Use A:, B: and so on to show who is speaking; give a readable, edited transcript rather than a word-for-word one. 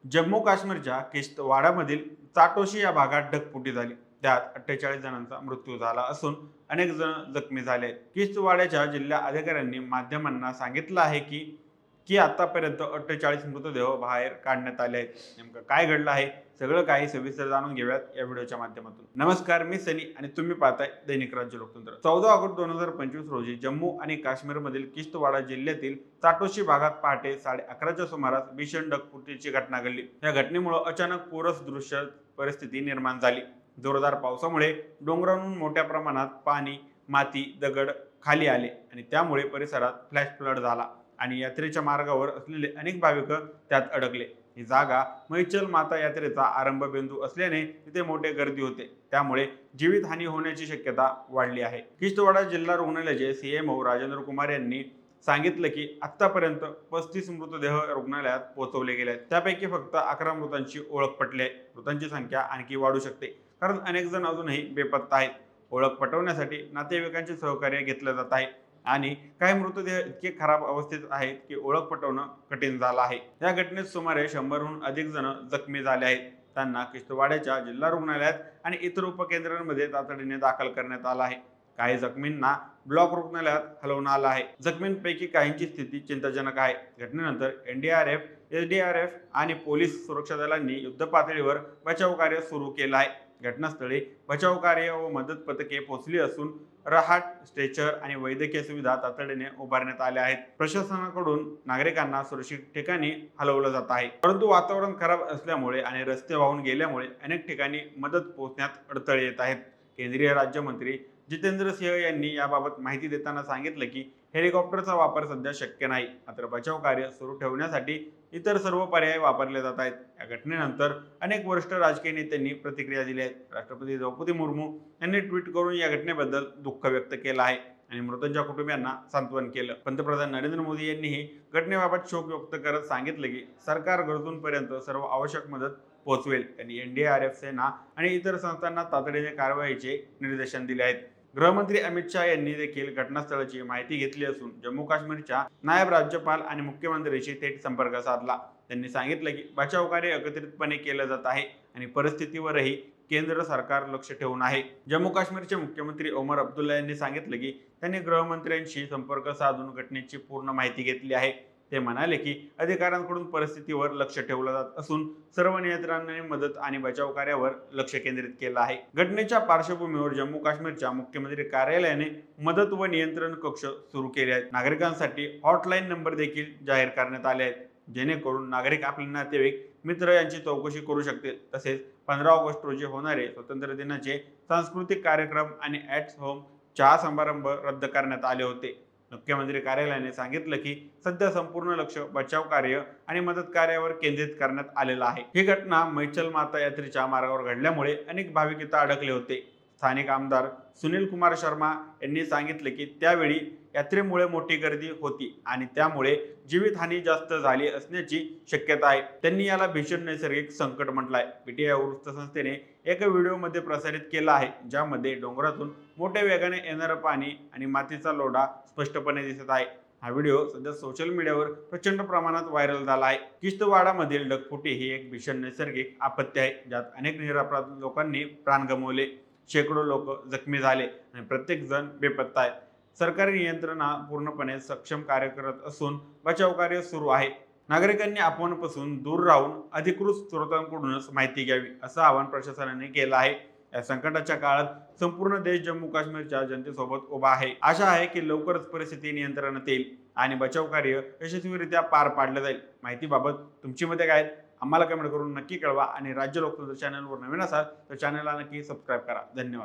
A: जम्मू काश्मीरच्या किश्तवाडामधील चाटोशी या भागात ढगफुटी झाली. त्यात 48 जणांचा मृत्यू झाला असून अनेक जण जखमी झाले आहेत. किश्तवाड्याच्या जिल्हा अधिकाऱ्यांनी माध्यमांना सांगितलं आहे की की आतापर्यंत 48 मृतदेह बाहेर काढण्यात आले आहेत. नेमकं काय घडलं आहे सगळं काही सविस्तर जाणून घेऊयात या व्हिडिओच्या माध्यमातून. नमस्कार, मी सनी आणि तुम्ही पाहताय दैनिक राज्य लोकतंत्र. 14 ऑगस्ट 2025 रोजी जम्मू आणि काश्मीरमधील किश्तवाडा जिल्ह्यातील चाटोशी भागात पहाटे 11:30च्या सुमारास भीषण ढगफुटीची घटना घडली. या घटनेमुळे अचानक पूरसदृश्य परिस्थिती निर्माण झाली. जोरदार पावसामुळे डोंगरावरून मोठ्या प्रमाणात पाणी, माती, दगड खाली आले आणि त्यामुळे परिसरात फ्लॅश फ्लड झाला आणि यात्रेच्या मार्गावर असलेले अनेक भाविक त्यात अडकले. ही जागा मैचल माता यात्रेचा आरंभ बिंदू असल्याने तिथे मोठे गर्दी होते, त्यामुळे जीवितहानी होण्याची शक्यता वाढली आहे. किश्तवाडा जिल्हा रुग्णालयाचे सीएमओ राजेंद्र कुमार यांनी सांगितलं की आतापर्यंत 35 मृतदेह रुग्णालयात पोहोचवले गेले आहेत. त्यापैकी फक्त 11 मृतांची ओळख पटली आहे. मृतांची संख्या आणखी वाढू शकते, कारण अनेक जण अजूनही बेपत्ता आहेत. ओळख पटवण्यासाठी नातेवाईकांचे सहकार्य घेतलं जात आहे आणि काही मृतदेह इतके खराब अवस्थेत आहेत की ओळख पटवणं कठीण झालं आहे. या घटनेत सुमारे 100हून अधिक जण जखमी झाले आहेत. त्यांना किश्तवाड्याच्या जिल्हा रुग्णालयात आणि इतर उपकेंद्रांमध्ये तातडीने दाखल करण्यात आलं आहे. काही जखमींना ब्लॉक रुग्णालयात हलवण्यात आलं आहे. जखमींपैकी काहींची स्थिती चिंताजनक आहे. घटनेनंतर एनडीआरएफ, एसडीआरएफ आणि पोलीस सुरक्षा दलांनी युद्धपातळीवर बचाव कार्य सुरू केलं आहे. घटनास्थळी बचाव कार्य व मदत पथके पोहोचली असून रहाट, स्ट्रेचर आणि वैद्यकीय सुविधा तातडीने उभारण्यात आल्या आहेत. प्रशासनाकडून नागरिकांना सुरक्षित ठिकाणी हलवलं जात आहे, परंतु वातावरण खराब असल्यामुळे आणि रस्ते वाहून गेल्यामुळे अनेक ठिकाणी मदत पोहोचण्यात अडथळे येत आहेत. केंद्रीय राज्यमंत्री जितेंद्र सिंह यांनी याबाबत माहिती देताना सांगितलं की हेलिकॉप्टरचा वापर सध्या शक्य नाही, मात्र बचाव कार्य सुरू ठेवण्यासाठी इतर सर्व पर्याय वापरले जात आहेत. या घटनेनंतर अनेक वरिष्ठ राजकीय नेत्यांनी प्रतिक्रिया दिल्या आहेत. राष्ट्रपती द्रौपदी मुर्मू यांनी ट्विट करून या घटनेबद्दल दुःख व्यक्त केलं आहे आणि मृतांच्या कुटुंबियांना सांत्वन केलं. पंतप्रधान नरेंद्र मोदी यांनीही घटनेबाबत शोक व्यक्त करत सांगितलं की सरकार गरजूंपर्यंत सर्व आवश्यक मदत पोहोचवेल. त्यांनी एनडीआरएफ, सेना आणि इतर संस्थांना तातडीने कारवाईचे निर्देशन दिले आहेत. गृहमंत्री अमित शाह यांनी देखील घटनास्थळाची माहिती घेतली असून जम्मू काश्मीरच्या नायब राज्यपाल आणि मुख्यमंत्र्यांशी थेट संपर्क साधला. त्यांनी सांगितलं की बचाव कार्य एकत्रितपणे केलं जात आहे आणि परिस्थितीवरही केंद्र सरकार लक्ष ठेवून आहे. जम्मू काश्मीरचे मुख्यमंत्री ओमर अब्दुल्ला यांनी सांगितलं की त्यांनी गृहमंत्र्यांशी संपर्क साधून घटनेची पूर्ण माहिती घेतली आहे. ते म्हणाले की अधिकाऱ्यांकडून परिस्थितीवर लक्ष ठेवलं जात असून सर्व नियंत्रणांनी मदत आणि बचाव कार्यावर लक्ष केंद्रित केलं आहे. घटनेच्या पार्श्वभूमीवर जम्मू काश्मीरच्या मुख्यमंत्री कार्यालयाने मदत व नियंत्रण कक्ष सुरू केले आहेत. नागरिकांसाठी हॉटलाईन नंबर देखील जाहीर करण्यात आले आहेत, जेणेकरून नागरिक आपले नातेवाईक, मित्र यांची चौकशी करू शकतील. तसेच 15 ऑगस्ट रोजी होणारे स्वातंत्र्य दिनाचे सांस्कृतिक कार्यक्रम आणि ॲट होम चहा समारंभ रद्द करण्यात आले होते. मुख्यमंत्री कार्यालयाने सांगितलं की सध्या संपूर्ण लक्ष बचाव कार्य आणि मदत कार्यावर केंद्रित करण्यात आलेलं आहे. ही घटना मैचल माता यात्रेच्या मार्गावर घडल्यामुळे अनेक भाविक इथं अडकले होते. स्थानिक आमदार सुनील कुमार शर्मा यांनी सांगितले की त्यावेळी यात्रेमुळे मोठी गर्दी होती आणि त्यामुळे जीवितहानी जास्त झाली असण्याची शक्यता आहे. त्यांनी याला भीषण नैसर्गिक संकट म्हटलंय. पीटीआय वृत्तसंस्थेने एका व्हिडिओमध्ये प्रसारित केला आहे, ज्यामध्ये डोंगरातून मोठ्या वेगाने येणारं पाणी आणि मातीचा लोढा स्पष्टपणे दिसत आहे. हा व्हिडिओ सध्या सोशल मीडियावर प्रचंड प्रमाणात व्हायरल झाला आहे. किश्तवाडामधील ढगफुटी ही एक भीषण नैसर्गिक आपत्ती आहे, ज्यात अनेक निरपराध लोकांनी प्राण गमावले, शेकडो लोक जखमी झाले आणि प्रत्येक जण बेपत्ता आहे. सरकारी यंत्रणा पूर्णपणे सक्षम कार्य करत असून बचाव कार्य सुरू आहे. नागरिकांनी अफवांपासून दूर राहून अधिकृत स्रोतांकडूनच माहिती घ्यावी, असं आवाहन प्रशासनाने केलं आहे. या संकटाच्या काळात संपूर्ण देश जम्मू काश्मीरच्या जनतेसोबत उभा आहे. आशा आहे की लवकरच परिस्थिती नियंत्रणात येईल आणि बचाव कार्य यशस्वीरित्या पार पाडलं जाईल. माहितीबाबत तुमची मते काय आहेत आम्हाला कमेंट करून नक्की कळवा आणि राज्य लोकतंत्र चॅनलवर नवीन असाल तर चॅनलला नक्की सबस्क्राईब करा. धन्यवाद.